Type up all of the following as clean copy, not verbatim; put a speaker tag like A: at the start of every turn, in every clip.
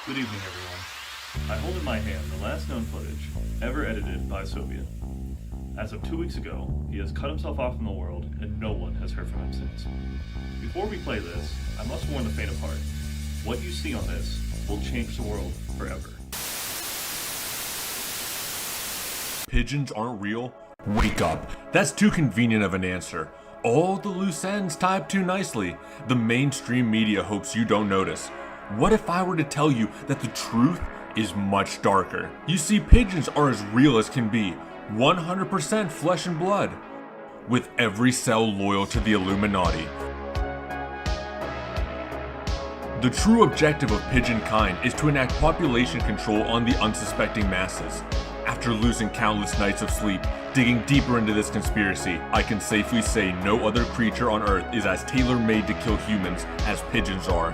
A: Good evening, everyone. I hold in my hand the last known footage ever edited by a Soviet. As of 2 weeks ago, he has cut himself off from the world, and no one has heard from him since. Before we play this, I must warn the faint of heart. What you see on this will change the world forever.
B: Pigeons aren't real? Wake up. That's too convenient of an answer. All the loose ends tied too nicely. The mainstream media hopes you don't notice. What if I were to tell you that the truth is much darker? You see, pigeons are as real as can be. 100% flesh and blood. With every cell loyal to the Illuminati. The true objective of pigeon kind is to enact population control on the unsuspecting masses. After losing countless nights of sleep, digging deeper into this conspiracy, I can safely say no other creature on Earth is as tailor-made to kill humans as pigeons are.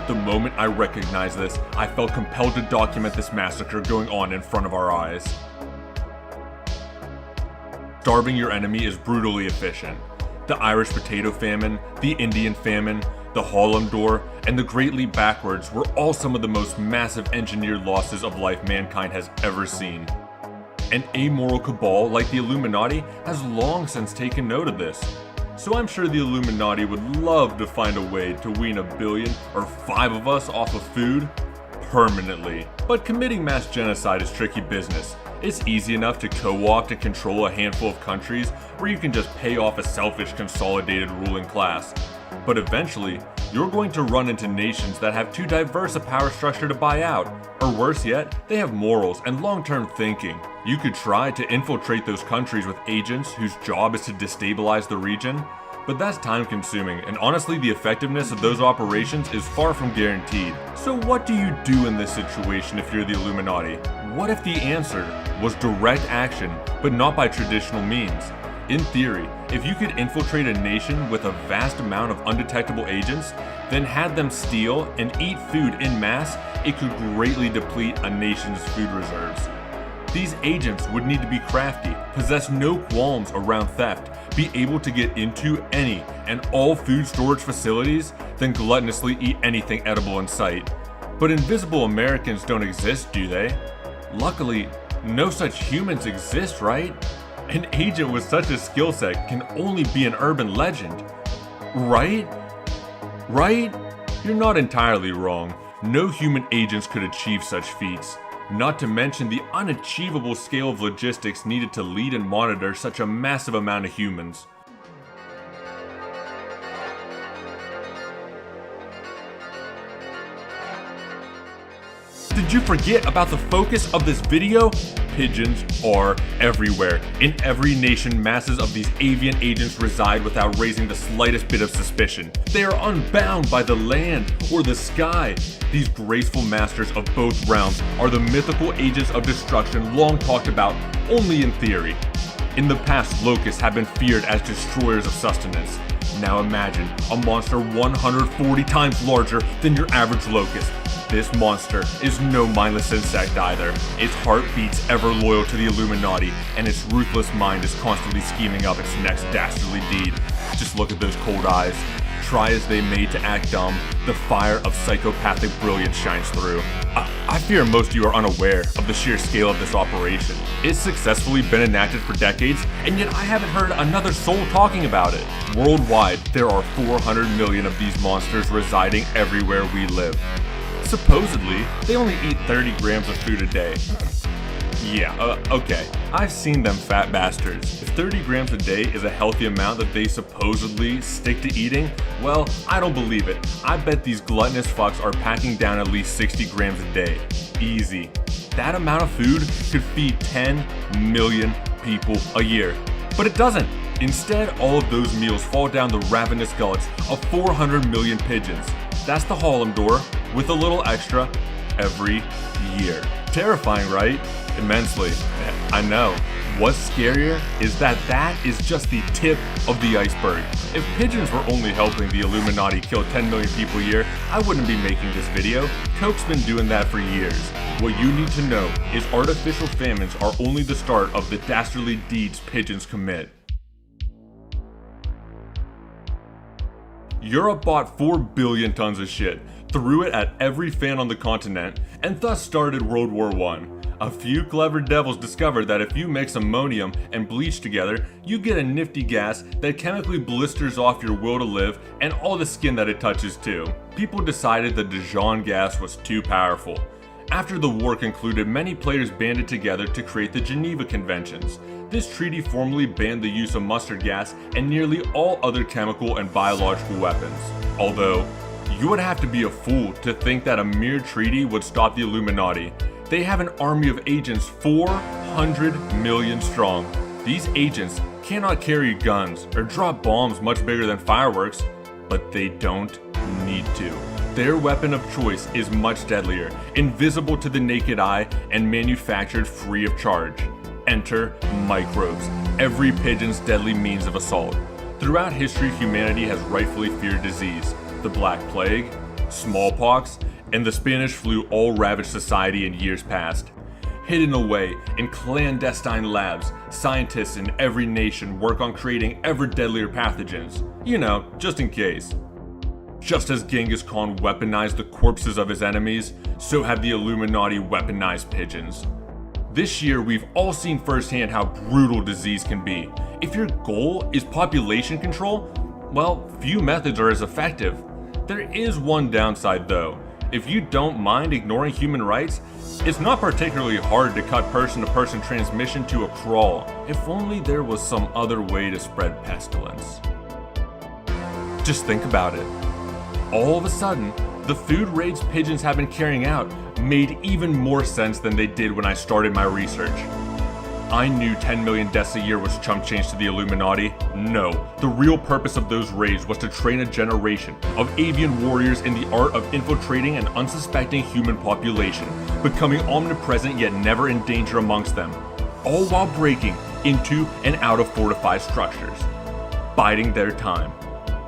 B: The moment I recognized this, I felt compelled to document this massacre going on in front of our eyes. Starving your enemy is brutally efficient. The Irish potato famine, the Indian famine, the Harlem Door, and the Great Leap Backwards were all some of the most massive engineered losses of life mankind has ever seen. An amoral cabal like the Illuminati has long since taken note of this. So I'm sure the Illuminati would love to find a way to wean 1 billion or 5 of us off of food permanently. But committing mass genocide is tricky business. It's easy enough to co-opt and control a handful of countries where you can just pay off a selfish consolidated ruling class. But eventually, you're going to run into nations that have too diverse a power structure to buy out. Or worse yet, they have morals and long-term thinking. You could try to infiltrate those countries with agents whose job is to destabilize the region, but that's time-consuming, and honestly the effectiveness of those operations is far from guaranteed. So what do you do in this situation if you're the Illuminati? What if the answer was direct action, but not by traditional means? In theory, if you could infiltrate a nation with a vast amount of undetectable agents, then had them steal and eat food in mass, it could greatly deplete a nation's food reserves. These agents would need to be crafty, possess no qualms around theft, be able to get into any and all food storage facilities, then gluttonously eat anything edible in sight. But invisible Americans don't exist, do they? Luckily, no such humans exist, right? An agent with such a skill set can only be an urban legend. Right? Right? You're not entirely wrong. No human agents could achieve such feats. Not to mention the unachievable scale of logistics needed to lead and monitor such a massive amount of humans. Did you forget about the focus of this video? Pigeons are everywhere. In every nation, masses of these avian agents reside without raising the slightest bit of suspicion. They are unbound by the land or the sky. These graceful masters of both realms are the mythical agents of destruction long talked about only in theory. In the past, locusts have been feared as destroyers of sustenance. Now imagine a monster 140 times larger than your average locust. This monster is no mindless insect either. Its heart beats ever loyal to the Illuminati, and its ruthless mind is constantly scheming up its next dastardly deed. Just look at those cold eyes. Try as they may to act dumb, the fire of psychopathic brilliance shines through. I fear most of you are unaware of the sheer scale of this operation. It's successfully been enacted for decades, and yet I haven't heard another soul talking about it. Worldwide, there are 400 million of these monsters residing everywhere we live. Supposedly, they only eat 30 grams of food a day. Yeah, okay. I've seen them fat bastards. If 30 grams a day is a healthy amount that they supposedly stick to eating, well, I don't believe it. I bet these gluttonous fucks are packing down at least 60 grams a day. Easy. That amount of food could feed 10 million people a year. But it doesn't. Instead, all of those meals fall down the ravenous gullets of 400 million pigeons. That's the Harlem Door, with a little extra, every year. Terrifying, right? Immensely. I know. What's scarier is that is just the tip of the iceberg. If pigeons were only helping the Illuminati kill 10 million people a year, I wouldn't be making this video. Coke's been doing that for years. What you need to know is artificial famines are only the start of the dastardly deeds pigeons commit. Europe bought 4 billion tons of shit. threw it at every fan on the continent, and thus started World War I. A few clever devils discovered that if you mix ammonium and bleach together, you get a nifty gas that chemically blisters off your will to live and all the skin that it touches too. People decided the Dijon gas was too powerful. After the war concluded, many players banded together to create the Geneva Conventions. This treaty formally banned the use of mustard gas and nearly all other chemical and biological weapons. Although, you would have to be a fool to think that a mere treaty would stop the Illuminati. They have an army of agents 400 million strong. These agents cannot carry guns or drop bombs much bigger than fireworks, but they don't need to. Their weapon of choice is much deadlier, invisible to the naked eye, and manufactured free of charge. Enter microbes, every pigeon's deadly means of assault. Throughout history, humanity has rightfully feared disease. The Black Plague, smallpox, and the Spanish flu all ravaged society in years past. Hidden away in clandestine labs, scientists in every nation work on creating ever deadlier pathogens. You know, just in case. Just as Genghis Khan weaponized the corpses of his enemies, so have the Illuminati weaponized pigeons. This year, we've all seen firsthand how brutal disease can be. If your goal is population control, well, few methods are as effective. There is one downside though. If you don't mind ignoring human rights, it's not particularly hard to cut person-to-person transmission to a crawl. If only there was some other way to spread pestilence. Just think about it. All of a sudden, the food raids pigeons have been carrying out made even more sense than they did when I started my research. I knew 10 million deaths a year was chump change to the Illuminati. No, the real purpose of those raids was to train a generation of avian warriors in the art of infiltrating an unsuspecting human population, becoming omnipresent yet never in danger amongst them, all while breaking into and out of fortified structures, biding their time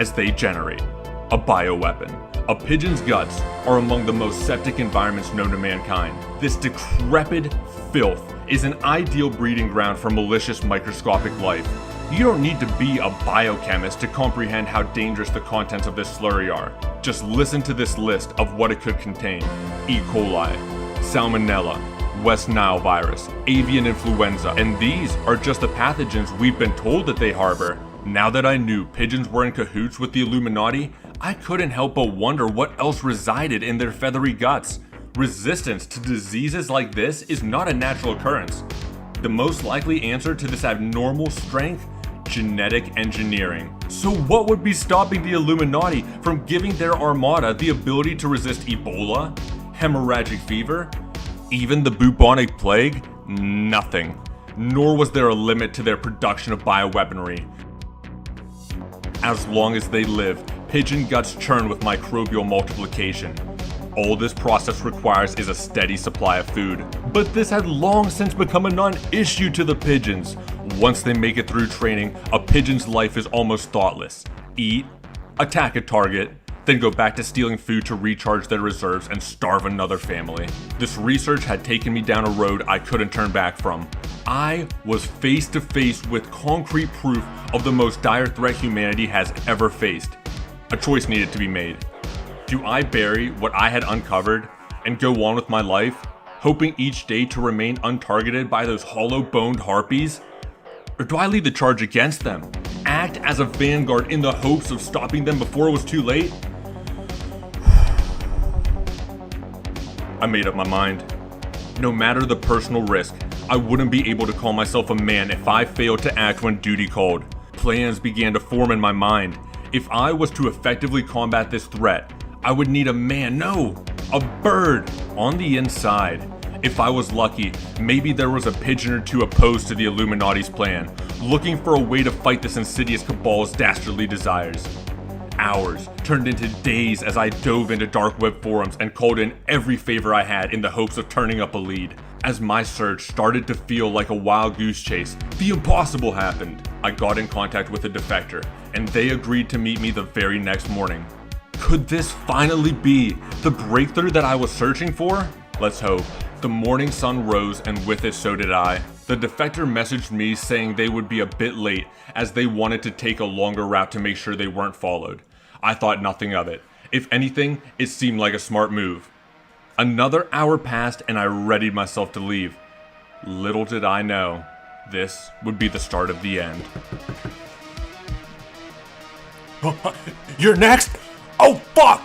B: as they generate a bioweapon. A pigeon's guts are among the most septic environments known to mankind. This decrepit filth is an ideal breeding ground for malicious microscopic life. You don't need to be a biochemist to comprehend how dangerous the contents of this slurry are. Just listen to this list of what it could contain: E. coli, Salmonella, West Nile virus, avian influenza, and these are just the pathogens we've been told that they harbor. Now that I knew pigeons were in cahoots with the Illuminati, I couldn't help but wonder what else resided in their feathery guts. Resistance to diseases like this is not a natural occurrence. The most likely answer to this abnormal strength? Genetic engineering. So what would be stopping the Illuminati from giving their armada the ability to resist Ebola, hemorrhagic fever, even the bubonic plague? Nothing. Nor was there a limit to their production of bioweaponry. As long as they live, pigeon guts churn with microbial multiplication. All this process requires is a steady supply of food. But this had long since become a non-issue to the pigeons. Once they make it through training, a pigeon's life is almost thoughtless. Eat, attack a target, then go back to stealing food to recharge their reserves and starve another family. This research had taken me down a road I couldn't turn back from. I was face to face with concrete proof of the most dire threat humanity has ever faced. A choice needed to be made. Do I bury what I had uncovered and go on with my life, hoping each day to remain untargeted by those hollow-boned harpies? Or do I lead the charge against them, act as a vanguard in the hopes of stopping them before it was too late? I made up my mind. No matter the personal risk, I wouldn't be able to call myself a man if I failed to act when duty called. Plans began to form in my mind. If I was to effectively combat this threat, I would need a man, no, a bird, on the inside. If I was lucky, maybe there was a pigeon or two opposed to the Illuminati's plan, looking for a way to fight this insidious cabal's dastardly desires. Hours turned into days as I dove into dark web forums and called in every favor I had in the hopes of turning up a lead. As my search started to feel like a wild goose chase, the impossible happened. I got in contact with a defector, and they agreed to meet me the very next morning. Could this finally be the breakthrough that I was searching for? Let's hope. The morning sun rose, and with it so did I. The defector messaged me saying they would be a bit late as they wanted to take a longer route to make sure they weren't followed. I thought nothing of it. If anything, it seemed like a smart move. Another hour passed and I readied myself to leave. Little did I know, this would be the start of the end.
C: You're next? Oh, fuck!